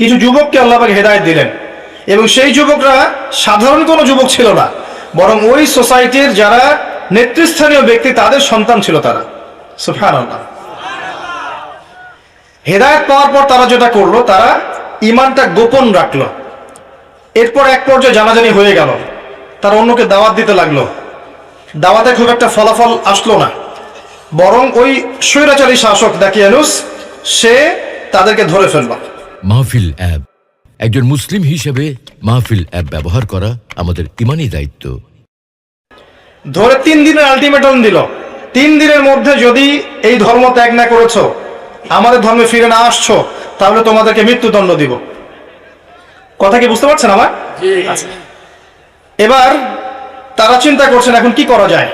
কিছু যুবককে আল্লাহ পাক হেদায়েত দিলেন, এবং সেই যুবকরা সাধারণ কোনো যুবক ছিল না, বরং ওই সোসাইটির যারা নেতৃস্থানীয় ব্যক্তি তাদের সন্তান ছিল তারা। সুবহানাল্লাহ। হেদায়েত পাওয়ার পর তারা যেটা করলো, তারা ঈমানটা গোপন রাখলো। এরপর এক পর্যায়ে জানাজানি হয়ে গেল, তারা অন্যকে দাওয়াত দিতে লাগলো। দাওয়াতে খুব একটা ফলাফল আসলো না, বরং ওই স্বৈরাচারী শাসক দাকিয়ানুস সে তাদেরকে ধরে ফেলল। মাহফিল অ্যাপ, একজন মুসলিম হিসেবে মাহফিল অ্যাপ ব্যবহার করা আমাদের ঈমানি দায়িত্ব। ধরে 3 দিনের আলটিমেটাম দিল, 3 দিনের মধ্যে যদি এই ধর্ম ত্যাগ না করেছো, আমাদের ধর্মে ফিরে না আসছো, তাহলে তোমাদেরকে মৃত্যুদণ্ড দিব। কথা কি বুঝতে পারছেন আমার? আচ্ছা। এবার তারা চিন্তা করছেন এখন কি করা যায়।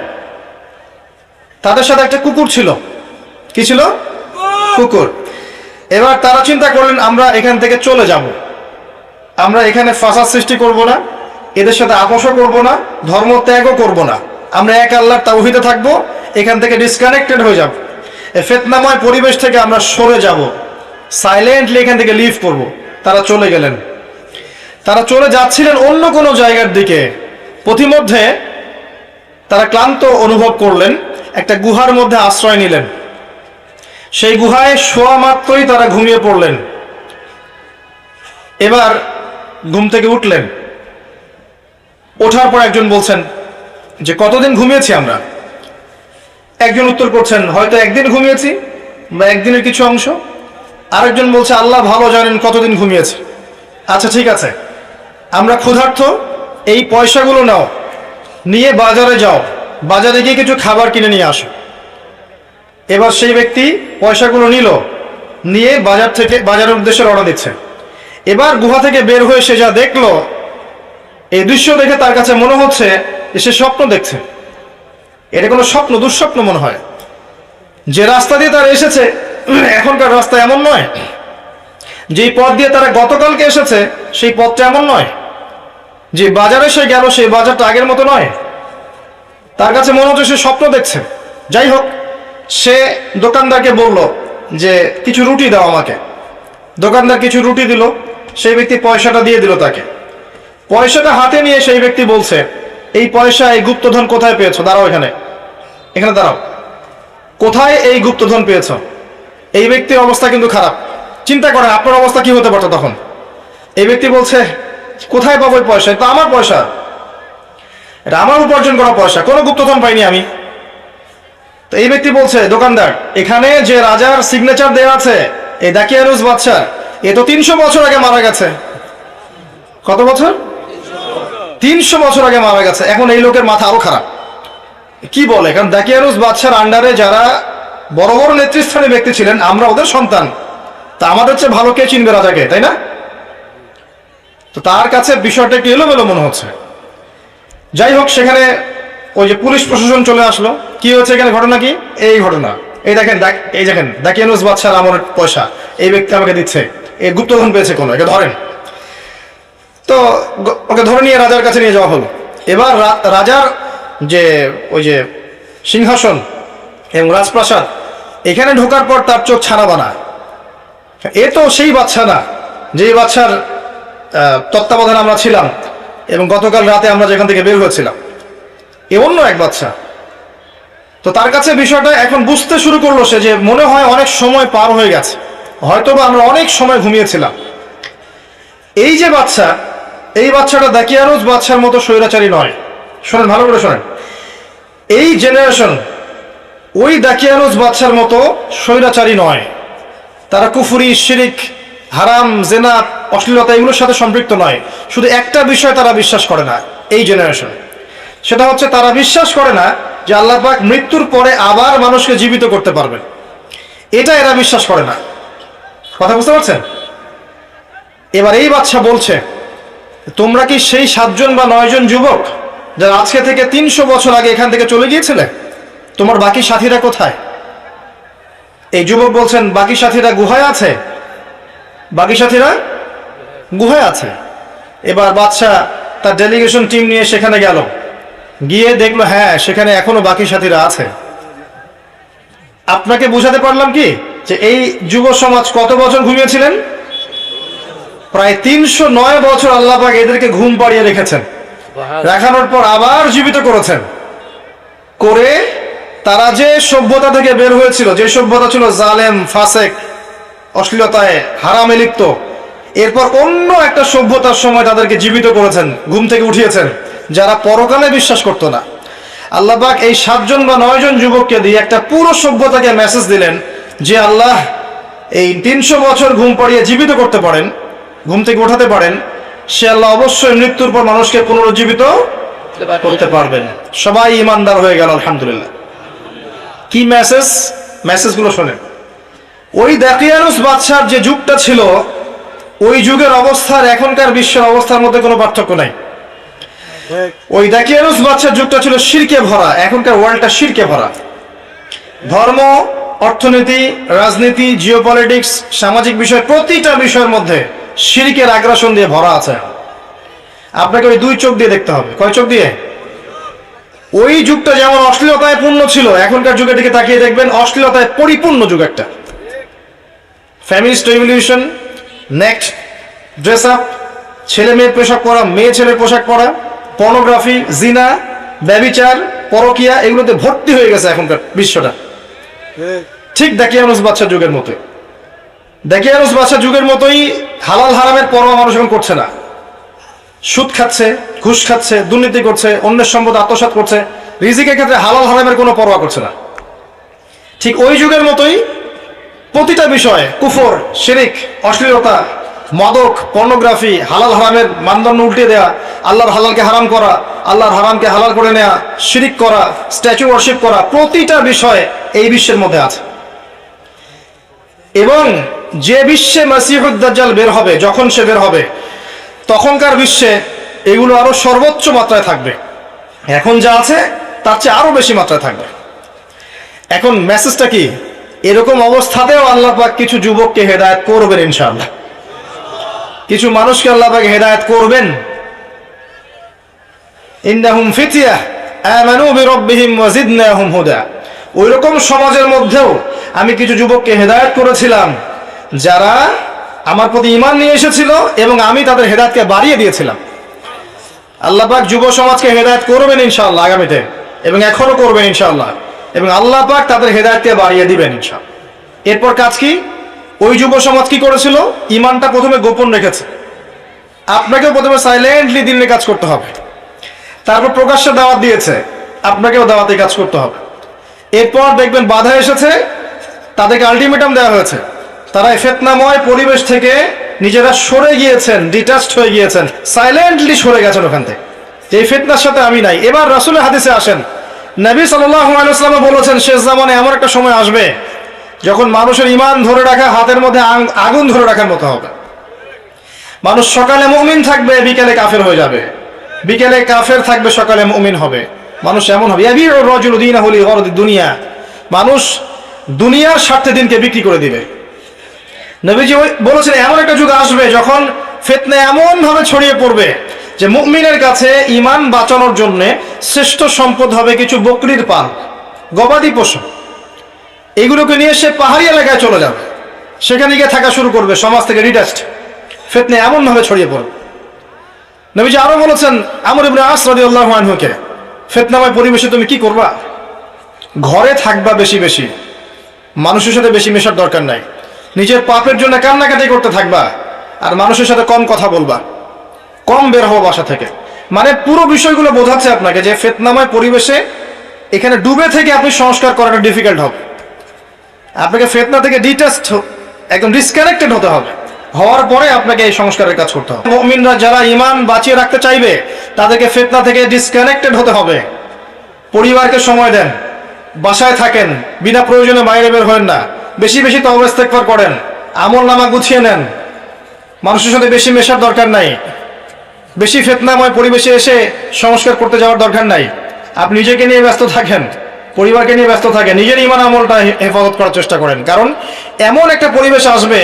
তাদের সাথে একটা কুকুর ছিল। কি ছিল? কুকুর। এবার তারা চিন্তা করলেন আমরা এখান থেকে চলে যাব, আমরা এখানে ফাসাদ সৃষ্টি করব না, এদের সাথে আপোষও করব না, ধর্ম ত্যাগও করব না, আমরা এক আল্লাহর তাওহীদে থাকবো, এখান থেকে ডিসকানেক্টেড হয়ে যাব, এই ফিতনাময় পরিবেশ থেকে আমরা সরে যাব, সাইলেন্টলি এখান থেকে লিভ করব। তারা চলে গেলেন। তারা চলে যাচ্ছিলেন অন্য কোনো জায়গার দিকে। পথিমধ্যে তারা ক্লান্ত অনুভব করলেন, একটা গুহার মধ্যে আশ্রয় নিলেন। সেই গুহায় শোয়া মাত্রই তারা ঘুমিয়ে পড়লেন। এবার ঘুম থেকে উঠলেন। ওঠার পর একজন বলছেন যে কতদিন ঘুমিয়েছি আমরা? একজন উত্তর করছেন হয়তো একদিন ঘুমিয়েছি বা একদিনের কিছু অংশ। আরেকজন বলছে আল্লাহ ভালো জানেন কতদিন ঘুমিয়েছি। আচ্ছা ঠিক আছে, আমরা ক্ষুধার্ত, এই পয়সাগুলো নাও, নিয়ে বাজারে যাও, বাজারে গিয়ে কিছু খাবার কিনে নিয়ে আসো। এবার সেই ব্যক্তি পয়সাগুলো নিল, নিয়ে বাজারের উদ্দেশ্যে রওনা দিচ্ছে। এবার গুহা থেকে বের হয়ে সে যা দেখলো, এই দৃশ্য দেখে তার কাছে মনে হচ্ছে যে সে স্বপ্ন দেখছে। এটা কোনো স্বপ্ন, দুঃস্বপ্ন মনে হয়। যে রাস্তা দিয়ে তারা এসেছে এখনকার রাস্তা এমন নয়, যেই পথ দিয়ে তারা গতকালকে এসেছে সেই পথটা এমন নয়, যে বাজারে সে গেল সেই বাজারটা আগের মতো নয়। তার কাছে মনে হচ্ছে সে স্বপ্ন দেখছে। যাই হোক, সে দোকানদারকে বলল যে কিছু রুটি দাও আমাকে। দোকানদার কিছু রুটি দিল, সেই ব্যক্তি পয়সাটা দিয়ে দিল তাকে। পয়সাটা হাতে নিয়ে সেই ব্যক্তি বলছে এই পয়সা, এই গুপ্তধন কোথায় পেয়েছো? দাঁড়াও, এখানে এখানে দাঁড়াও, কোথায় এই গুপ্তধন পেয়েছো? এই ব্যক্তির অবস্থা কিন্তু খারাপ। চিন্তা করেন আপনার অবস্থা কি হতে পারতো তখন। এই ব্যক্তি বলছে কোথায় পাবো পয়সা? এটা আমার পয়সা, এটা আমার উপার্জন করা পয়সা, কোনো গুপ্তধন পাইনি আমি। তো এই ব্যক্তি বলছে দোকানদার, এখানে যে রাজার সিগনেচার দেওয়া আছে, এই দাকিয়ানুস বাদশা, এ তো 300 বছর আগে মারা গেছে। কত বছর? 300 বছর আগে মারা গেছে। এখন এই লোকের মাথা আরো খারাপ। কি বলে, কারণ দাকিয়ানুস বাদশার আন্ডারে যারা বড় বড় নেতৃস্থানীয় ব্যক্তি ছিলেন, আমরা ওদের সন্তান, তা আমাদের চেয়ে ভালো কে চিনবে রাজাকে, তাই না? তো তার কাছে বিষয়টা একটু এলোমেলো মনে হচ্ছে। যাই হোক, সেখানে ওই যে পুলিশ প্রশাসন চলে আসলো। কি হয়েছে এখানে, ঘটনা কি? এই ঘটনা, এই দেখেন, এই দেখেন দাকিয়ানুস বাদশার আমলের পয়সা এই ব্যক্তি আমাকে দিচ্ছে, এই গুপ্তধন পেয়েছে কোনো, একে ধরেন। তো ওকে ধরে নিয়ে রাজার কাছে নিয়ে যাওয়া হলো। এবার রাজার যে ওই যে সিংহাসন এবং রাজপ্রাসাদ, এখানে ঢোকার পর তার চোখ ছানা বানা। এ তো সেই বাদশা না যেই বাদশার তত্ত্বাবধানে আমরা ছিলাম এবং গতকাল রাতে আমরা যেখান থেকে বের হয়েছিলাম, এ অন্য এক বাদশা। তো তার কাছে বিষয়টা এখন বুঝতে শুরু করলো সে, যে মনে হয় অনেক সময় পার হয়ে গেছে, হয়তোবা আমরা অনেক সময় ঘুমিয়েছিলাম। এই যে বাদশা, এই বাদশাটা দাকিয়ানুস বাদশার মতো স্বৈরাচারী নয়। শোনেন, ভালো করে শোনেন, এই জেনারেশন ওই দাকিয়ানুস বাদশার মতো স্বৈরাচারী নয়। তারা কুফরি, শিরিক, হারাম, জেনা, অশ্লীলতা এগুলোর সাথে সম্পৃক্ত নয়। শুধু একটা বিষয় তারা বিশ্বাস করে না এই জেনারেশন, সেটা হচ্ছে তারা বিশ্বাস করে না যে আল্লাহ পাক মৃত্যুর পরে আবার মানুষকে জীবিত করতে পারবেন। এটা এরা বিশ্বাস করে না। কথা বুঝতে পারছেন? এবার এই বাদশা বলছে, তোমরা কি সেই 7 জন বা 9 জন যুবক যারা আজকে থেকে 300 বছর আগে এখান থেকে চলে গিয়েছিলে? তোমার বাকি সাথীরা কোথায়? এই যুবক বলছেন বাকি সাথীরা গুহায় আছে। বাকি সাথীরা গুহায় আছে। এবার বাদশা তার ডেলিগেশন টিম নিয়ে সেখানে গেল, গিয়ে দেখলো হ্যাঁ সেখানে এখনো বাকি সাথীরা আছে। আপনাকে বুঝাতে পারলাম কি যে এই যুব সমাজ কত বছর ঘুমিয়েছিলেন? প্রায় 309 বছর আল্লাহ পাক এদেরকে ঘুম পাড়িয়ে রেখেছেন, রাখানোর পর আবার জীবিত করেছেন। করে তারা যে সভ্যতা থেকে বের হয়েছিল, যে সভ্যতা ছিল জালেম, ফাসেক, অশ্লীলতায়, হারামে লিপ্ত, এরপর অন্য একটা সভ্যতার সময় তাদেরকে জীবিত করেছেন, ঘুম থেকে উঠিয়েছেন, যারা পরকালে বিশ্বাস করত না। আল্লাহ পাক এই 7 জন বা 9 জন যুবককে দিয়ে একটা পুরো সভ্যতাকে মেসেজ দিলেন যে আল্লাহ এই 300 বছর ঘুম পাড়িয়ে জীবিত করতে পারেন, ঘুম থেকে ওঠাতে পারেন, সে আল্লাহ অবশ্যই মৃত্যুর পর মানুষকে পুনরুজ্জীবিত করতে পারবেন। সবাই ইমানদার হয়ে গেল, আলহামদুলিল্লাহ। কি মেসেজ? মেসেজগুলো শোনেন। ওই দাকিয়ানুস বাদশার যে যুগটা ছিল, ওই যুগের অবস্থার এখনকার বিশ্বের অবস্থার মধ্যে কোনো পার্থক্য নাই। ওই দাকিয়ানুস বাদশার যুগটা ছিল শিরকে ভরা, এখনকার ওয়ার্ল্ডটা শিরকে ভরা। ধর্ম, অর্থনীতি, রাজনীতি, জিওপলিটিক্স, সামাজিক বিষয়, প্রতিটা বিষয়ের মধ্যে শিরকের আগ্রাসন দিয়ে ভরা আছে। আপনাকে ওই 2 চোখ দিয়ে দেখতে হবে। কয় চোখ দিয়ে? ওই যুগটা যেমন অশ্লীলতায় পূর্ণ ছিল, এখনকার যুগের দিকে তাকিয়ে দেখবেন অশ্লীলতায় পরিপূর্ণ যুগ একটা। ফ্যামিলিস্ট রেভলিউশন, নেক্সট ড্রেস আপ, ছেলে মেয়ের পোশাক পরা, মেয়ে ছেলের পোশাক পরা, পর্নোগ্রাফি, জিনা, ব্যভিচার, পরকিয়া, এগুলোতে ভর্তি হয়ে গেছে এখনকার বিশ্বটা। ঠিক দাকিয়ানুস বাদশার যুগের মতো। দাকিয়ানুস বাদশার যুগের মতোই হালাল হারামের পরোয়া মানুষ এখন করছে না। সুদ খাচ্ছে, ঘুষ খাচ্ছে, দুর্নীতি করছে, অন্যের সম্পদ আত্মসাৎ করছে, রিজিকের ক্ষেত্রে হালাল হারামের কোনো পরোয়া করছে না। ঠিক ওই যুগের মতোই প্রতিটা বিষয়ে কুফর, শিরিক, অশ্লীলতা, মাদক, পর্নোগ্রাফি, হালাল হারামের মানদণ্ড উল্টে দেয়া, আল্লাহর হালালকে হারাম করা, আল্লাহর হারামকে হালাল করে নেয়া, শিরিক করা, স্ট্যাচু ওয়ার্শিপ করা, প্রতিটা বিষয় এই বিশ্বের মধ্যে আছে। এবং যে বিশ্বে মাসিহুদ দাজ্জাল বের হবে, যখন সে বের হবে, তখনকার বিশ্বে এগুলো আরো সর্বোচ্চ মাত্রায় থাকবে। এখন যা আছে তার চেয়ে আরো বেশি মাত্রায় থাকবে। এখন মেসেজটা কি? এরকম অবস্থাতেও আল্লাহ পাক কিছু যুবককে হেদায়েত করবেন ইনশাআল্লাহ, কিছু মানুষকে আল্লাহ পাক হেদায়েত করবেন। ইন্নাহুম ফিতয়াহ আমানু বিরাব্বিহিম ওয়া জিদনাহুম হুদা। ওইরকম সমাজের মধ্যেও আমি কিছু যুবককে হেদায়েত করেছিলাম যারা আমার প্রতি ঈমান নিয়ে এসেছিল এবং আমি তাদের হেদায়েতকে বাড়িয়ে দিয়েছিলাম। আল্লাহ পাক যুব সমাজকে হেদায়েত করবেন ইনশাআল্লাহ আগামীতে, এবং এখনো করবেন ইনশাআল্লাহ, এবং আল্লাহ পাক তাদের হেদায়েতকে বাড়িয়ে দিবেন ইনশাআল্লাহ। এরপর কাজ কি? ওই যুব সমাজ কি করেছিল? ঈমানটা প্রথমে গোপন রেখেছে। আপনাকেও প্রথমে সাইলেন্টলি দিনে কাজ করতে হবে, তারপর প্রকাশ্যে দাওয়াত দিয়েছে, আপনাকেও দাওয়াতে কাজ করতে হবে। এরপর দেখবেন বাধা এসেছে, তাদেরকে আলটিমেটাম দেওয়া হয়েছে, তারা ফিতনাময় পরিবেশ থেকে নিজেরা সরে গিয়েছেন, ডিটাচড হয়ে গিয়েছেন, সাইলেন্টলি সরে গেছেন ওখান থেকে, যে ফিতনার সাথে আমি নাই। এবার রাসূলের হাদিসে আসেন, নবী সাল্লাল্লাহু আলাইহি ওয়াসাল্লাম বলেছেন শেষ জামানে এমন একটা সময় আসবে যখন মানুষের ঈমান ধরে রাখা হাতের মধ্যে আগুন ধরে রাখার মতো হবে। মানুষ সকালে মুমিন থাকবে, বিকেলে কাফের হয়ে যাবে, বিকেলে কাফের থাকবে, সকালে মুমিন হবে। মানুষ এমন হবে, ইয়াবিউ রাজুলু দীনাহু লিগরদি দুনিয়া, মানুষ দুনিয়ার স্বার্থে দিনকে বিক্রি করে দিবে। নবীজি বলেছেন এমন একটা যুগ আসবে যখন ফিতনা এমন ভাবে ছড়িয়ে পড়বে যে মুমিনের কাছে ঈমান বাঁচানোর জন্য শ্রেষ্ঠ সম্পদ হবে কিছু বকরির পাল, গবাদি পশু। এগুলোকে নিয়ে সে পাহাড়ি এলাকায় চলে যাবে, সেখানে গিয়ে থাকা শুরু করবে, সমাজ থেকে ডিটাচড। ফিতনা এমন ভাবে ছড়িয়ে পড়বে। নবীজি আরো বলেছেন আমর ইবনে আস রাদিয়াল্লাহু আনহুকে, ফিতনাময় পরিবেশে তুমি কি করবা? ঘরে থাকবা বেশি বেশি, মানুষের সাথে বেশি মেশার দরকার নাই, নিজের পাপের জন্য কান্নাকাটি করতে থাকবা, আর মানুষের সাথে কম কথা বলবা, কম বের হবো বাসা থেকে। মানে পুরো বিষয়গুলো বোঝাচ্ছে আপনাকে যে ফিতনাময় পরিবেশে এখানে ডুবে থেকে আপনি সংস্কার করাটা ডিফিকাল্ট হবে। আপনাকে ফিতনা থেকে ডিটাচড, একদম ডিসকানেক্টেড হতে হবে। হওয়ার পরে আপনাকে এই সংস্কারের কাজ করতে হবে। মুমিনরা যারা ঈমান বাঁচিয়ে রাখতে চাইবে তাদেরকে ফিতনা থেকে ডিসকানেক্টেড হতে হবে। পরিবারকে সময় দেন, বাসায় থাকেন, বিনা প্রয়োজনে বাইরে বের হবেন না, বেশি বেশি তওবা ইস্তেগফার করেন, আমল নামা গুছিয়ে নেন, মানুষের সাথে বেশি মেশার দরকার নাই, বেশি ফিতনাময় পরিবেশে এসে সংস্কার করতে যাওয়ার দরকার নাই। আপনি নিজেকে নিয়ে ব্যস্ত থাকেন, পরিবারকে নিয়ে ব্যস্ত থাকেন, নিজের ঈমান আমলটা হেফাজত করার চেষ্টা করেন। কারণ এমন একটা পরিবেশ আসবে,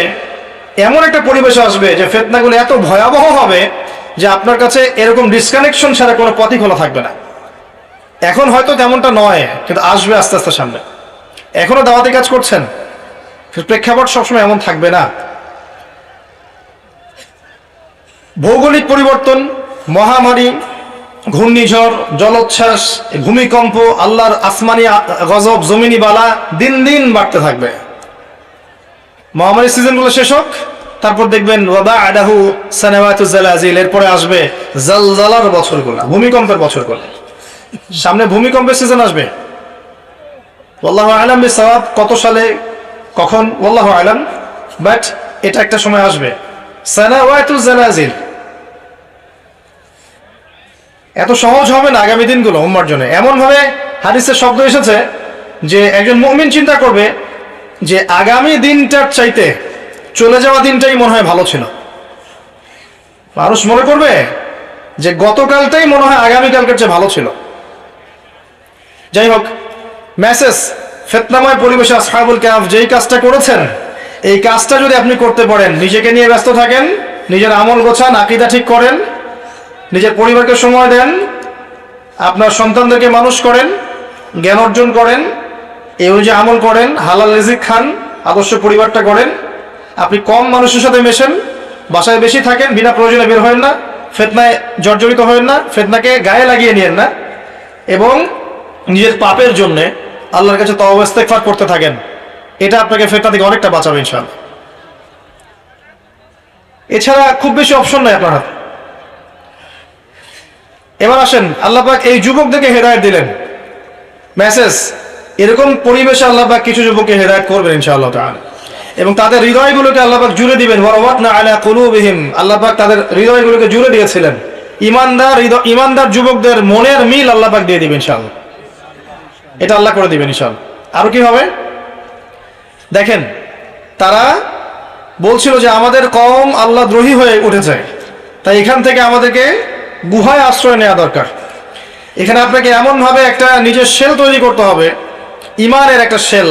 এমন একটা পরিবেশ আসবে যে ফিতনাগুলো এত ভয়াবহ হবে যে আপনার কাছে এরকম ডিসকানেকশন ছাড়া কোনো পথই খোলা থাকবে না। এখন হয়তো তেমনটা নয়, কিন্তু আসবে আস্তে আস্তে সামনে। এখনো দাওয়াতি কাজ করছেন, প্রেক্ষাপট সবসময় এমন থাকবে না। ভৌগোলিক পরিবর্তন, মহামারী, ঘূর্ণিঝড়, জলোচ্ছ্বাস, ভূমিকম্প, আল্লাহর আসমানি গজব, জমিনি বালা দিন দিন বাড়তে থাকবে। মহামারীর সিজনগুলো শেষ হোক, তারপর দেখবেন ওয়াবা'দাহু সানাওয়াতু জালাজিল, এরপরে আসবে জালজালার বছরগুলো, ভূমিকম্পের বছরগুলো। সামনে ভূমিকম্পের সিজন আসবে। আল্লাহু আ'লাম বিসওয়াব, কত সালে কখন আল্লাহু আ'লাম, বাট এটা একটা সময় আসবে। সানাওয়াতু জালাজিল, এত সহজ হবে না আগামী দিনগুলো উম্মার জন্য। এমন ভাবে হাদিসের শব্দ এসেছে যে একজন মুমিন চিন্তা করবে যে আগামী দিনটার চাইতে চলে যাওয়া দিনটাই মনে হয় ভালো ছিল। মানুষ মনে করবে যে গতকালটাই মনে হয় আগামীকালকের চেয়ে ভালো ছিল। যাই হোক, মেসেজ, ফিতনাময় পরিবেশে আসহাবুল কাহফ যেই কাজটা করেছেন, এই কাজটা যদি আপনি করতে পারেন, নিজেকে নিয়ে ব্যস্ত থাকেন, নিজের আমল গোছান, আকীদা ঠিক করেন, নিজের পরিবারকে সময় দেন, আপনার সন্তানদেরকে মানুষ করেন, জ্ঞান অর্জন করেন, এই অনুযায়ী আমল করেন, হালাল রিজিক খান, আদর্শ পরিবারটা করেন, আপনি কম মানুষের সাথে মেশেন, বাসায় বেশি থাকেন, বিনা প্রয়োজনে বের হবেন না, ফিতনায় জর্জরিত হবেন না, ফিতনাকে গায়ে লাগিয়ে নিয়েন না, এবং নিজের পাপের জন্য আল্লাহর কাছে তওবা ইস্তেগফার করতে থাকেন। এটা আপনাকে ফিতনা থেকে অনেকটা বাঁচাবে ইনশাআল্লাহ। এছাড়া খুব বেশি অপশন নাই আপনার হাতে। এবার আসেন, আল্লাহ পাক এই যুবকদেরকে হেদায়েত দিলেন। মেসেজ, এরকম পরিবেশে আল্লাহ পাক কিছু যুবককে হেদায়েত করবেন ইনশাআল্লাহ তাআলা, এবং তাদের হৃদয়গুলোকে আল্লাহ পাক জুড়ে দিবেন। ওয়ারাবাতনা আলা কুলুবিহিম, আল্লাহ পাক তাদের হৃদয়গুলোকে জুড়ে দিয়েছিলেন। ইমানদার যুবকদের মনের মিল আল্লাহ পাক দিয়ে দিবেন ইনশাআল্লাহ। এটা আল্লাহ করে দিবেন ইনশাআল্লাহ। আরো কি হবে দেখেন, তারা বলছিল যে আমাদের কওম আল্লাহ দ্রোহী হয়ে উঠেছে, তাই এখান থেকে আমাদেরকে গুহায় আশ্রয় নেওয়া দরকার। এখানে আপনাকে এমনভাবে একটা নিজের শেল তৈরি করতে হবে, ইমানের একটা শেল,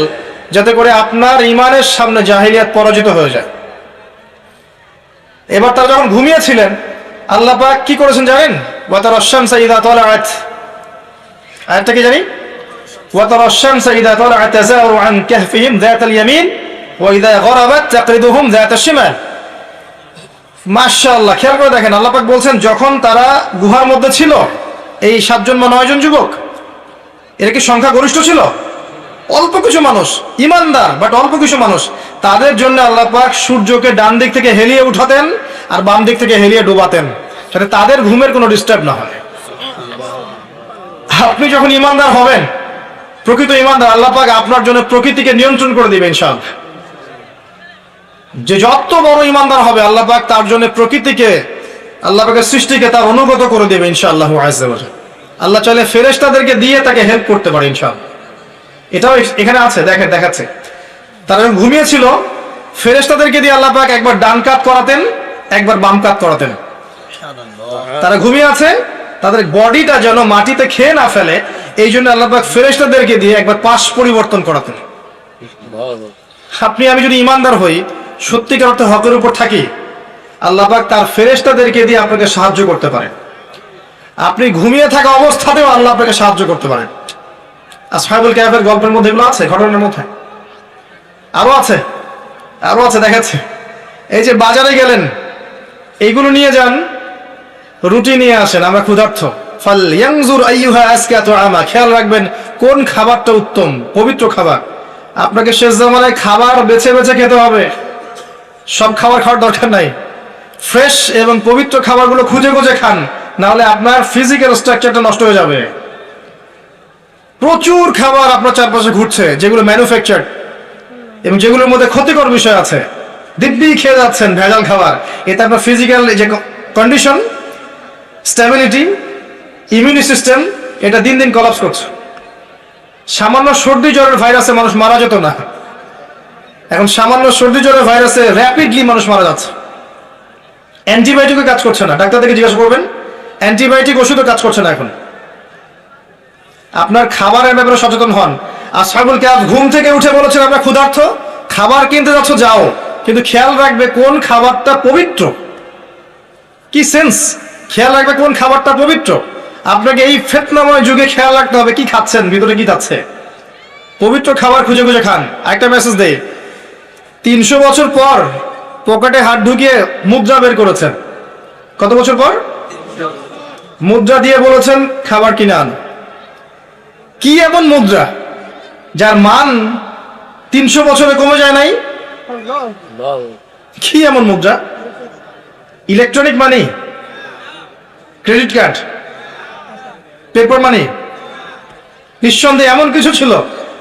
যাতে করে আপনার ইমানের সামনে জাহিলিয়াত পরাজিত হয়ে যায়। এবার তারা যখন ঘুমিয়েছিলেন, আল্লাহ পাক কি করেছেন জানেন? ওয়াতারাশ শামসা ইযা তালাআত, আয়াতটা কি জানি? ওয়াতারাশ শামসা ইযা তালাআত তাযাওয়ারু আন কাহফিহিম যাতাল ইয়ামিন ওয়া ইযা গরাবাত তাকরিদুহুম যাতাশ শিমাল। মাশাআল্লাহ, খেয়াল করে দেখেন, আল্লাহ পাক বলছেন যখন তারা গুহার মধ্যে ছিল, এই 7 জন বা 9 জন যুবক, এরা কি সংখ্যা গরিষ্ঠ ছিল? অল্প কিছু মানুষ, ইমানদার বাট অল্প কিছু মানুষ। তাদের জন্য আল্লাহ পাক সূর্যকে ডান দিক থেকে হেলিয়ে উঠাতেন আর বাম দিক থেকে হেলিয়ে ডুবাতেন, যাতে তাদের ঘুমের কোনো ডিস্টার্ব না হয়। আপনি যখন ইমানদার হবেন, প্রকৃত ইমানদার, আল্লাহ পাক আপনার জন্য প্রকৃতিকে নিয়ন্ত্রণ করে দিবেন ইনশাআল্লাহ। যে যত বড় ইমানদার হবে, আল্লাহ পাক তার জন্য প্রকৃতিকে, আল্লাহ পাকের সৃষ্টিকে তার অনুগত করে দেবে ইনশাআল্লাহ আযজা ওয়া জাল্লা। আল্লাহ চাইলে ফেরেশতাদেরকে দিয়ে তাকে হেল্প করতে পারে ইনশাআল্লাহ। এটাও এখানে আছে, দেখাচ্ছে। তারা যখন ঘুমিয়েছিল, ফেরেশতাদেরকে দিয়ে আল্লাহ পাক একবার ডান কাত করাতেন, একবার বাম কাত করাতেন। তারা ঘুমিয়ে আছে, তাদের বডিটা যেন মাটিতে খেয়ে না ফেলে, এই জন্য আল্লাহ পাক ফেরেশতাদেরকে দিয়ে একবার পাশ পরিবর্তন করাতেন। আপনি আমি যদি ইমানদার হই, সত্যিকার অর্থে হকের উপর থাকি, আল্লাহ পাক তার ফেরেশতাদেরকে দিয়ে আপনাকে সাহায্য করতে পারেন। আপনি ঘুমিয়ে থাকা অবস্থাতেও আল্লাহ আপনাকে সাহায্য করতে পারেন। আসহাবুল কাহফের গল্পের মধ্যে এগুলো আছে, ঘটনার মধ্যে আরো আছে, দেখাচ্ছে। এই যে বাজারে গেলেন, এইগুলো নিয়ে যান, রুটি নিয়ে আসেন, আমরা ক্ষুধার্ত, ফালইয়ানজুর আইয়ুহা আজকা তুআমা, খেয়াল রাখবেন কোন খাবারটা উত্তম, পবিত্র খাবার। আপনাকে শেষ জামানায় খাবার বেছে বেছে খেতে হবে, সব খাবার খাওয়ার দরকার নাই। ফ্রেশ এবং পবিত্র খাবারগুলো খুঁজে খুঁজে খান, না হলে আপনার ফিজিক্যাল স্ট্রাকচারটা নষ্ট হয়ে যাবে। প্রচুর খাবার আপনার চারপাশে ঘুরছে, যেগুলো ম্যানুফ্যাকচার্ড এবং যেগুলোর মধ্যে ক্ষতিকর বিষয় আছে, দিব্যি খেয়ে যাচ্ছেন ভেজাল খাবার। এতে আপনার ফিজিক্যাল যে কন্ডিশন, স্ট্যাবিলিটি, ইমিউনি সিস্টেম, এটা দিন দিন কলাপস করছে। সামান্য সর্দি জ্বরের ভাইরাসে মানুষ মারা যেত না, এখন সামান্য সর্দি জ্বরের ভাইরাসে র্যাপিডলি মানুষ মারা যাচ্ছে। অ্যান্টিবায়োটিকও কাজ করছে না, ডাক্তার থেকে জিজ্ঞাসা করবেন, অ্যান্টিবায়োটিক ওষুধও কাজ করছে না এখন। আপনার খাবারের ব্যাপারে সচেতন হন। আসহাবুল কাহফ ঘুম থেকে উঠে বলেছেন আমরা ক্ষুধার্ত, খাবার কিনতে যাচ্ছ যাও, কিন্তু খেয়াল রাখবে কোন খাবারটা পবিত্র। কি সেন্স, খেয়াল রাখবে কোন খাবারটা পবিত্র। আপনাকে এই ফিতনাময় যুগে খেয়াল রাখতে হবে কি খাচ্ছেন, ভিতরে কি যাচ্ছে। পবিত্র খাবার খুঁজে খুঁজে খান। একটা মেসেজ দেই, 300 বছর পর পকেটে হাত ঢুকিয়ে মুদ্রা বের করেছেন। কত বছর পর? মুদ্রা দিয়ে বলেছেন খাবার কিনে আন। কি এমন মুদ্রা যার মান 300 বছরে কমে যায় নাই? কি এমন মুদ্রা? Electronic money, credit card, paper money? নিঃসন্দেহে এমন কিছু ছিল,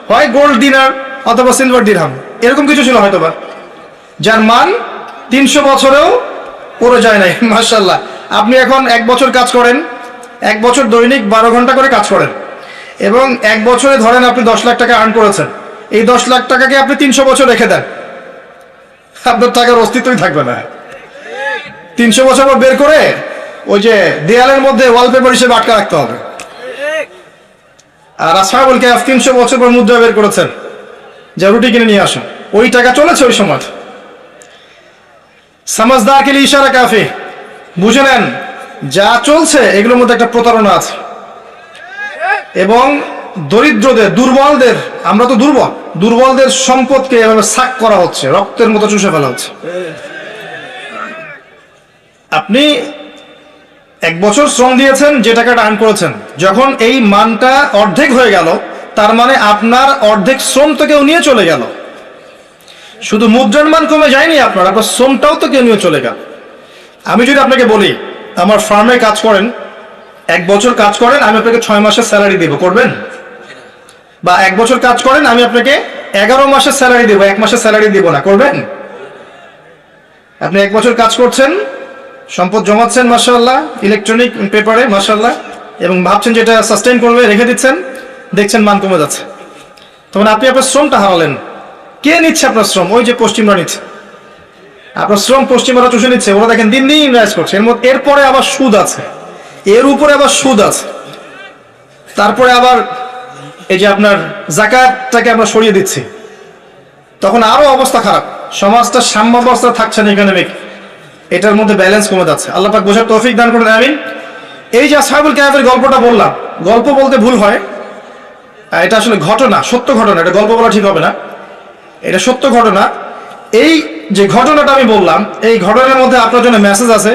হয় গোল্ড দিনার অথবা সিলভার দিরহাম, এরকম কিছু ছিল হয়তোবা, যার মান 300 বছরেও পড়ে যায় নাই। মাশাআল্লাহ। আপনি এখন 1 বছর কাজ করেন, 1 বছর দৈনিক 12 ঘন্টা করে কাজ করেন, এবং 1 বছরে ধরেন আপনি 10 লাখ টাকা আর্ন করেছেন। এই 10 লাখ টাকাকে আপনি 300 বছর রেখে দেন, আপনার টাকার অস্তিত্বই থাকবে না। 300 বছর পর বের করে ওই যে দেয়ালের মধ্যে ওয়ালপেপার হিসেবে আটকা রাখতে হবে। আর আসহাবুল কাহফ 300 বছর পর মুদ্রা বের করেছেন, যা রুটি কিনে নিয়ে আসুন। ওই টাকা চলেছে ওই সময়। সমাজদার কে লিয়ে ইশারা কাফি। বুঝে নেন, যা চলছে এগুলোর মধ্যে একটা প্রতারণা আছে। এবং দরিদ্রদের, দুর্বলদের, আমরা তো দুর্বলদের সম্পদকে এভাবে সাক করা হচ্ছে, রক্তের মতো চুষে ফেলা হচ্ছে। আপনি 1 বছর শ্রম দিয়েছেন, যে টাকাটা আর্ন করেছেন, যখন এই মানটা অর্ধেক হয়ে গেল, তার মানে আপনার অর্ধেক শ্রম তো কেউ নিয়ে চলে গেল। শুধু মুদ্রার মান কমে যায়নি, আপনার শ্রমটাও তো কেউ নিয়ে চলে গেল। আমি যদি আপনাকে বলি, আমার ফার্মে কাজ করেন, 1 বছর কাজ করেন, আমি আপনাকে 6 মাসের স্যালারি দেব, করবেন? বা 1 বছর কাজ করেন, আমি আপনাকে 11 মাসের স্যালারি দেব, 1 মাসের স্যালারি দেব না, করবেন? আপনি 1 বছর কাজ করছেন, সম্পদ জমাচ্ছেন মাশাআল্লাহ, ইলেকট্রনিক পেপারে মাশাআল্লাহ, এবং ভাবছেন যেটা সাস্টেইন করবে, রেখে দিচ্ছেন, দেখছেন মান কমে যাচ্ছে। তখন আপনি আপনার শ্রমটা হারালেন। কে নিচ্ছে আপনার শ্রম? ওই যে পশ্চিমরা নিচ্ছে আপনার শ্রম, পশ্চিমরা চুষে নিচ্ছে। ওরা দেখেন দিন দিন ইনভেস্ট করছে, এরপরে আবার সুদ আছে, এর উপরে আবার সুদ আছে, তারপরে আবার এই যে আপনার যাকাতটাকে আমরা সরিয়ে দিচ্ছি, তখন আরো অবস্থা খারাপ। সমাজটা সাম্যাবস্থা থাকছে না, ইকোনমিক, এটার মধ্যে ব্যালেন্স কমে যাচ্ছে। আল্লাহ পাক বোঝার তৌফিক দান করুন, আমিন। এই যে আসহাবুল কাহফের গল্পটা বললাম, গল্প বলতে ভুল হয়, এটা আসলে ঘটনা, সত্য ঘটনা, এটা গল্প বলা ঠিক হবে না, এটা সত্য ঘটনা। এই যে ঘটনাটা আমি বললাম, এই ঘটনার মধ্যে আপনার জন্য মেসেজ আছে।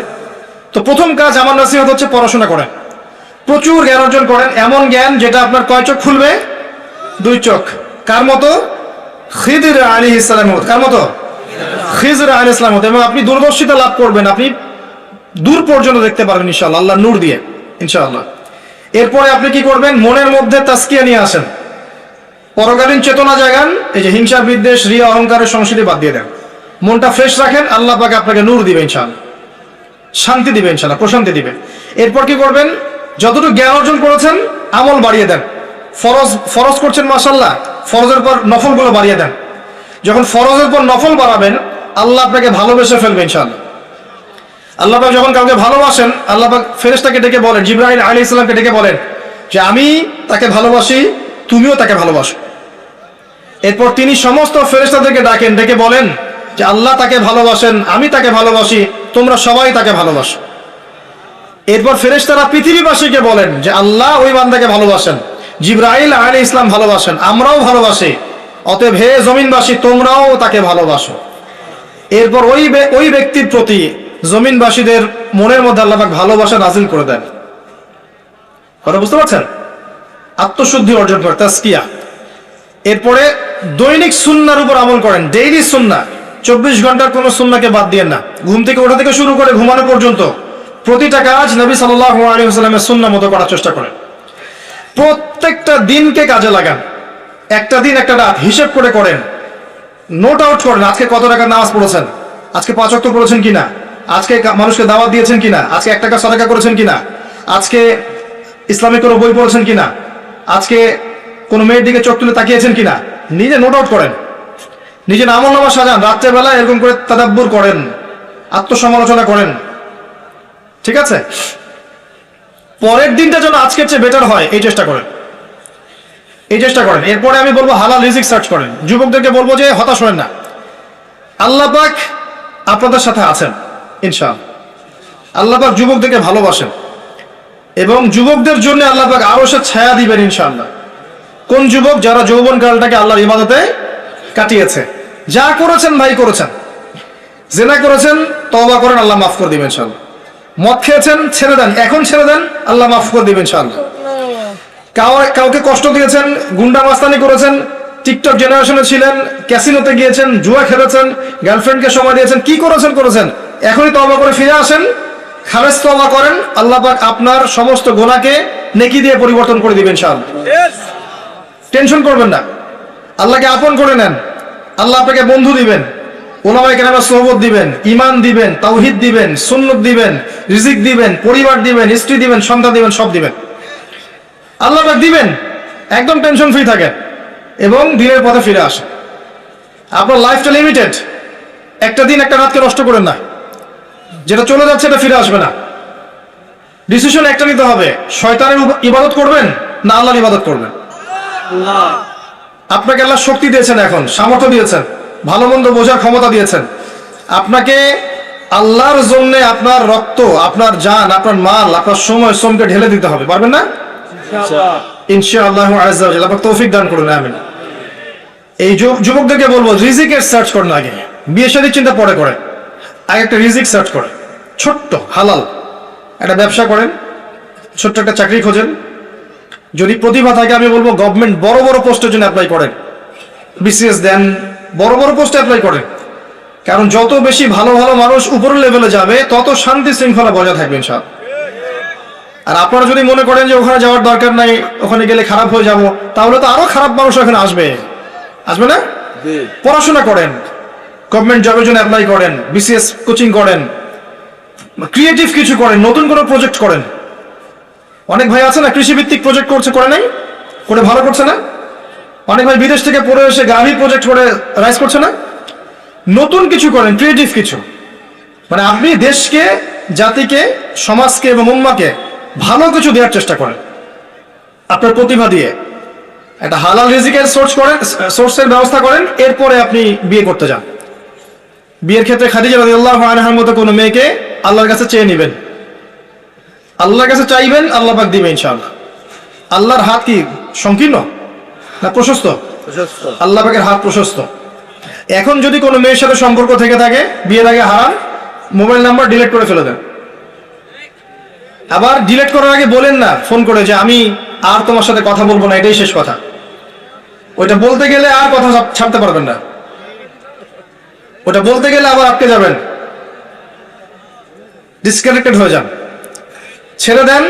তো প্রথম কাজ আমার নসিহত হচ্ছে, পড়াশোনা করেন, প্রচুর জ্ঞান অর্জন করেন, এমন জ্ঞান যেটা আপনার কয় চোখ খুলবে? 2 চোখ। কার মতো? খিদির আলাইহিস সালাম মতো। কার মতো? খিজির আলাইহিস সালাম মতো। এবং আপনি দূরদর্শিতা লাভ করবেন, আপনি দূর পর্যন্ত দেখতে পারবেন ইনশাআল্লাহ, আল্লাহ নূর দিয়ে ইনশাআল্লাহ। এরপরে আপনি কি করবেন? মনের মধ্যে তাসকিয়া নিয়ে আসেন, পরকালীন চেতনা জাগান। এই যে হিংসা, বিদ্বেষ, রিয়া, অহংকারের সংস্কৃতি বাদ দিয়ে দেন, মনটা ফ্রেশ রাখেন, আল্লাহ পাক আপনাকে নূর দিবে ইনশাআল্লাহ, শান্তি দিবে ইনশাআল্লাহ, প্রশান্তি দিবে। এরপর কি করবেন? যতটুকু জ্ঞান অর্জন করেছেন, আমল বাড়িয়ে দেন। ফরজ করছেন মাশাআল্লাহ, ফরজের পর নফলগুলো বাড়িয়ে দেন। যখন ফরজের পর নফল বাড়াবেন, আল্লাহ আপনাকে ভালোবেসে ফেলবে ইনশাআল্লাহ। আল্লাহ পাক যখন কাউকে ভালোবাসেন, আল্লাহ পাক ফেরেশতাকে ডেকে বলেন, জিবরাইল আলাইহিস সালামকে ডেকে বলেন যে আমি তাকে ভালোবাসি, তুমিও তাকে ভালোবাসো। এরপর তিনি সমস্ত ফেরেশতাদেরকে ডাকেন, ডেকে বলেন যে আল্লাহ তাকে ভালোবাসেন, আমি তাকে ভালোবাসি, তোমরা সবাই তাকে ভালোবাসো। এরপর ফেরেশতারা পৃথিবীবাসীকে বলেন যে আল্লাহ ওই বান্দাকে ভালোবাসেন, জিবরাইল আলাইহিস সালাম ভালোবাসেন, আমরাও ভালোবাসি, অতএব হে জমিনবাসী তোমরাও তাকে ভালোবাসো। এরপর ওই ব্যক্তির প্রতি জমিনবাসীদের মনের মধ্যে আল্লাহ পাক ভালোবাসা নাজিল করে দেন। কথা বুঝতে পারছেন? আত্মশুদ্ধি অর্জন করে, তাসকিয়া। এরপরে দৈনিক সুন্নাহর উপর আমল করেন, ডেইলি সুন্নাহ, 24 ঘন্টার কোনো সুন্নাহকে বাদ দিয়েন না। ঘুম থেকে ওঠা থেকে শুরু করে ঘুমানো পর্যন্ত প্রতিটা কাজ নবী সাল্লাল্লাহু আলাইহি ওয়াসাল্লামের সুন্নাহ মতো করার চেষ্টা করেন। প্রত্যেকটা দিনকে কাজে লাগান, একটা দিন একটা রাত হিসেব করে করেন, নোট আউট করেন। আজকে কত টাকা নামাজ পড়েছেন, আজকে 5 ওয়াক্ত পড়েছেন কিনা, আজকে মানুষকে দাওয়াত দিয়েছেন কিনা, আজকে 1 টাকা সাদাকা করেছেন কিনা, আজকে ইসলামিক কোনো বই পড়েছেন কিনা, আজকে কোনো মেয়ের দিকে চোখ তুলে তাকিয়েছেন কিনা, নিজে নোট আউট করেন, নিজের আমলনামা সাজান, রাত্রেবেলা এরকম করে তাদাব্বুর করেন, আত্মসমালোচনা করেন। ঠিক আছে? পরের দিনটা যেন আজকের চেয়ে বেটার হয়, এই চেষ্টা করেন, এই চেষ্টা করেন। এরপরে আমি বলবো হালাল রিজিক সার্চ করেন। যুবকদেরকে বলবো যে হতাশ হবেন না, আল্লাহ পাক আপনাদের সাথে আছেন ইনশাআল্লাহ। আল্লাহ পাক যুবকদেরকে ভালোবাসেন এবং যুবকদের জন্য আল্লাহ পাক আরশের ছায়া দিবেন ইনশাআল্লাহ। কোন যুবক? যারা যৌবন কালটাকে আল্লাহর ইবাদতে কাটিয়েছে। যা করেছেন ভাই করেছেন, জেনা করেছেন, তওবা করেন, আল্লাহ মাফ করে দিবেন ইনশাআল্লাহ। মদ খেয়েছেন, ছেড়ে দেন, এখন ছেড়ে দেন, আল্লাহ মাফ করে দিবেন ইনশাআল্লাহ। কাউকে কষ্ট দিয়েছেন, গুন্ডা মাস্তানি করেছেন, টিকটক জেনারেশনে ছিলেন, ক্যাসিনোতে গিয়েছেন, জুয়া খেলেছেন, গার্লফ্রেন্ডকে সময় দিয়েছেন, কি করেছেন, এখনই তওবা করে ফিরে আসেন, খালেস তওবা করেন, আল্লাহ পাক আপনার সমস্ত গুনাহকে নেকি দিয়ে পরিবর্তন করে দিবেন ইনশাআল্লাহ। টেনশন করবেন না, আল্লাহকে আপন করে নেন, আল্লাহ আপনাকে বন্ধু দিবেন, ওলামায়ে কেরামের সোহবত দিবেন, ঈমান দিবেন, তাওহীদ দিবেন, সুন্নাত দিবেন, রিজিক দিবেন, পরিবার দিবেন, স্ত্রী দিবেন, সন্তান দিবেন, সব দিবেন, আল্লাহ পাক দিবেন। একদম টেনশন ফ্রি থাকেন এবং দিনের পথে ফিরে আসেন। আপনার লাইফটা লিমিটেড, একটা দিন একটা রাতকে নষ্ট করেন না, যেটা চলে যাচ্ছে এটা ফিরে আসবে না। ডিসিশন একটা নিতে হবে, শয়তানের ইবাদত করবেন না আল্লাহর ইবাদত করবেন। আপনাকে আল্লাহ শক্তি দিয়েছেন, এখন সামর্থ্য দিয়েছেন, ভালো মন্দ বোঝার ক্ষমতা দিয়েছেন, আপনাকে আল্লাহর জন্য আপনার রক্ত, আপনার জান, আপনার মাল, আপনার সময় শ্রমকে ঢেলে দিতে হবে। পারবেন না? ইনশাআল্লাহ আযজা ওয়া জাল্লা, তৌফিক দান করুন, আমিন। এই যুবকদেরকে বলবো, রিজিকের সার্চ করেন আগে, বিয়ে শাদীর চিন্তা পরে করেন, আগে একটা রিজিক সার্চ করেন, ছোট্ট হালাল একটা ব্যবসা করেন, ছোট্ট একটা চাকরি খোঁজেন। যদি প্রতিভা থাকে আমি বলবো গভর্নমেন্ট বড় বড় পোস্টের জন্য অ্যাপ্লাই করেন, বিসিএস দেন, বড় বড় পোস্টে অ্যাপ্লাই করেন, কারণ যত বেশি ভালো ভালো মানুষ উপরের লেভেলে যাবে তত শান্তি শৃঙ্খলা বজায় থাকবে ইনশাআল্লাহ। আর আপনারা যদি মনে করেন যে ওখানে যাওয়ার দরকার নাই, ওখানে গেলে খারাপ হয়ে যাব, তাহলে তো আরো খারাপ মানুষ ওখানে আসবে না? পড়াশোনা করেন, গভর্নমেন্ট জবের জন্য অ্যাপ্লাই করেন, বিসিএস কোচিং করেন, ক্রিয়েটিভ কিছু করেন, নতুন কোনো প্রজেক্ট করেন। অনেক ভাই আছে না কৃষিভিত্তিক প্রজেক্ট করছে, করে নাই, করে ভালো করছে না? অনেক ভাই বিদেশ থেকে পড়ে এসে গাভী প্রজেক্ট করে রাইজ করছে না? নতুন কিছু করেন, ক্রিয়েটিভ কিছু, মানে আপনি দেশকে, জাতিকে, সমাজকে এবং উম্মাকে ভালো কিছু দেওয়ার চেষ্টা করেন আপনার প্রতিভা দিয়ে। একটা হালাল রিজিকের সোর্সের ব্যবস্থা করেন, এরপরে আপনি বিয়ে করতে যান। বিয়ের ক্ষেত্রে খাদিজা রাদিয়াল্লাহু আনহার মতো কোনো মেয়েকে আল্লাহর কাছে চেয়ে নেবেন, আল্লাহর কাছে চাইবেন, আল্লাহ পাক দিবেন ইনশাআল্লাহ। আল্লাহর হাত কি সংকীর্ণ না প্রশস্ত? আল্লাহ পাকের হাত প্রশস্ত। এখন যদি কোনো মেয়ের সাথে সম্পর্ক থেকে থাকে, বিয়ের আগে হারাম, মোবাইল নাম্বার ডিলিট করে ফেলে দেন। আবার ডিলিট করার আগে বলেন না ফোন করে যে আমি আর তোমার সাথে কথা বলবো না, এটাই শেষ কথা। ওইটা বলতে গেলে আর কথা ছাড়তে পারবেন না, ওটা বলতে গেলে আবার আটকে যাবেন, ডিসকানেক্টেড হয়ে যান। ছেড়ে দেন,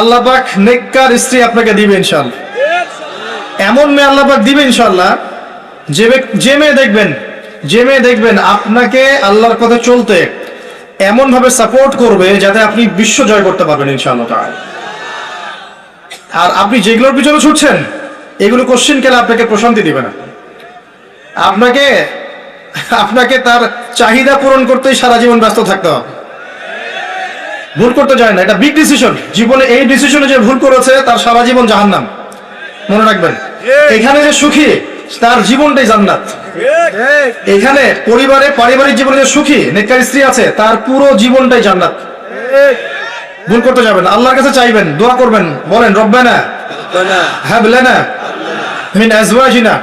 আল্লাহ পাক নেককার স্ত্রী আপনাকে দিবে ইনশাআল্লাহ। এমন মেয়ে আল্লাহ পাক দিবে ইনশাআল্লাহ, যে মেয়ে দেখবেন আপনাকে আল্লাহর পথে চলতে এমন ভাবে সাপোর্ট করবে যাতে আপনি বিশ্ব জয় করতে পারবেন ইনশাআল্লাহ তাআলা। আর আপনি যেগুলোর পিছনে ছুটছেন এগুলো কোশ্চেন কেন আপনাকে প্রশান্তি দিবে না। আপনাকে তার চাহিদা পূরণ করতেই সারা জীবন ব্যস্ত থাকতে হবে। ভুল করতে যায় না, এটা বিগ ডিসিশন জীবনে। এই ডিসিশনে যে ভুল করেছে তার সারা জীবন জাহান্নাম, মনে রাখবেন। এখানে যে সুখী তার জীবনটাই জান্নাত। এখানে পরিবারে পারিবারিক জীবনে যে সুখী নেককার স্ত্রী আছে তার পুরো জীবনটাই জান্নাত। ভুল করতে যাবেন, আল্লাহর কাছে চাইবেন, দোয়া করবেন, বলেন রব্বানা হাব লানা মিন আজওয়াজিনা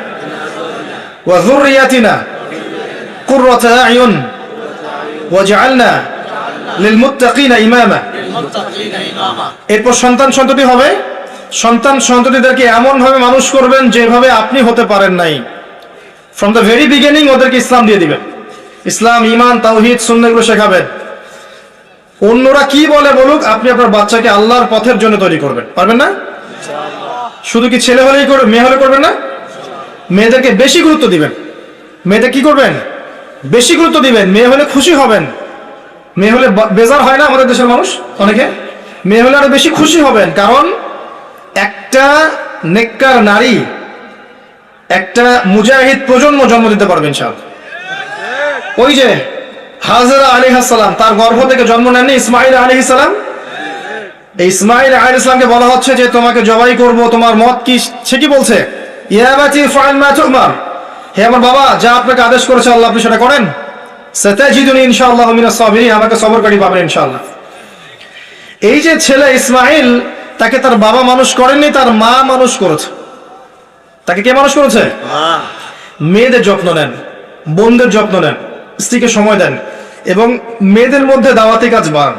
ওয়া যুররিয়াতিনা কুররাতা আয়ুন ওয়াজআলনা লিলমুত্তাকিনা ইমামা। এরপর সন্তান সন্ততি হবে, সন্তান সন্ততিদেরকে এমন ভাবে মানুষ করবেন যেভাবে আপনি হতে পারেন নাই। ফ্রম দ্য ভেরি বিগিনিং ওদেরকে ইসলাম দিয়ে দিবেন, ইসলাম, ঈমান, তাওহীদ, সুন্নাহ এগুলো শেখাবেন। অন্যরা কি বলে বলুক, আপনি আপনার বাচ্চাকে আল্লাহর পথের জন্য তৈরি করবেন। পারবেন না? শুধু কি ছেলে হলেই করবেন, মেয়ে হলে করবেন না? মেয়েদেরকে বেশি গুরুত্ব দিবেন। মেয়েদের কি করবেন? বেশি গুরুত্ব দিবেন। মেয়ে হলে খুশি হবেন, মেয়ে হলে বেজার হয় না আমাদের দেশের মানুষ অনেকে, মেয়ে হলে আরো বেশি খুশি হবেন। কারণ একটা নেককার নারী একটা মুজাহিদ প্রজন্ম জন্ম দিতে পারবে ইনশাআল্লাহ। ওই যে হাজেরা আলাইহিস সালাম, তার গর্ভ থেকে জন্ম নেননি ইসমাঈল আলাইহিস সালাম? এই ইসমাঈল আলাইহিস সালামকে বলা হচ্ছে যে তোমাকে জবাই করব, তোমার মত কি? সে কি বলছে? ইয়া বাতি ফাআল মা তুমার, হে আমার বাবা, যা আপনাকে আদেশ করেছে আল্লাহ আপনি সেটা করেন। সাতাজিদুনি ইনশাআল্লাহু মিনাস সাবিরিন, আমাকে সবরকারী পাবেন ইনশাআল্লাহ। এই যে ছেলে ইসমাঈল, তাকে তার বাবা মানুষ করেননি, তার মা মানুষ করেছে। তাকে কে মানুষ করেছে? মেয়েদের যত্ন নেন, বোনদের যত্ন নেন, স্ত্রীকে সময় দেন এবং মেয়েদের মধ্যে দাওয়াতি কাজ বাড়ান।